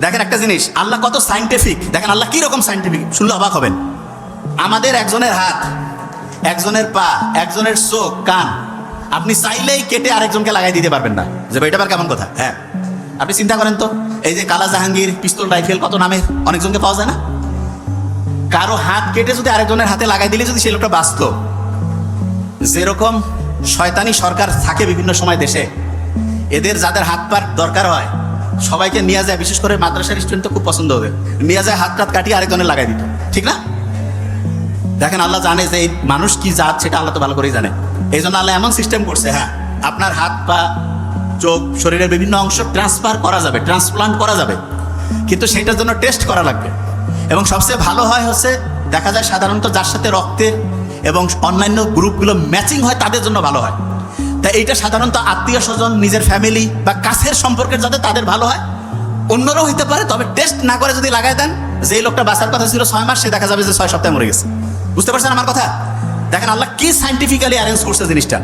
দেখেন একটা জিনিস, আল্লাহ কত সাইন্টিফিক। দেখেন আল্লাহ কি রকম সাইন্টিফিক, শুনলে অবাক হবেন। আমাদের একজনের হাত, একজনের পা, একজনের চোখ, কান আপনি চাইলেই কেটে আরেকজনকে লাগাই দিতে পারবেন না। যে এটা আবার কেমন কথা? হ্যাঁ, আপনি চিন্তা করেন তো, এই যে কালা জাহাঙ্গীর, পিস্তল, রাইফেল, কত নামে অনেকজনকে পাওয়া যায় না? কারো হাত কেটে যদি আরেকজনের হাতে লাগাই দিলে যদি সে লোকটা বাঁচত। যেরকম শয়তানি সরকার থাকে বিভিন্ন সময় দেশে, এদের যাদের হাত পার দরকার হয় সবাইকে নিয়ে যায়, বিশেষ করে মাদ্রাসার স্টুডেন্ট তো খুব পছন্দ হবে, নিয়ে যায় হাত টাত কাটিয়ে আরেকজনের লাগাই দিত, ঠিক না? দেখেন আল্লাহ জানে যে এই মানুষ কি জাত, সেটা আল্লাহ তো ভালো করেই জানে। এই জন্য আল্লাহ এমন সিস্টেম করছে, হ্যাঁ আপনার হাত পা চোখ শরীরের বিভিন্ন অংশ ট্রান্সফার করা যাবে, ট্রান্সপ্লান্ট করা যাবে, কিন্তু সেটার জন্য টেস্ট করা লাগবে। এবং সবচেয়ে ভালো হয় হচ্ছে, দেখা যায় সাধারণত যার সাথে রক্তের এবং অন্যান্য গ্রুপগুলো ম্যাচিং হয় তাদের জন্য ভালো হয়। তাই এইটা সাধারণত আত্মীয় স্বজন, নিজের ফ্যামিলি বা কাছের সম্পর্কের যাতে তাদের ভালো হয়। অন্যরাও হইতে পারে, তবে টেস্ট না করে যদি লাগাই দেন, যে লোকটা বাঁচার কথা ছিল 6 মাস, সে দেখা যাবে যে 6 সপ্তাহে মরে গেছে। বুঝতে পারছেন আমার কথা? দেখেন আল্লাহ কি সাইন্টিফিক্যালি অ্যারেঞ্জ করছে জিনিসটা।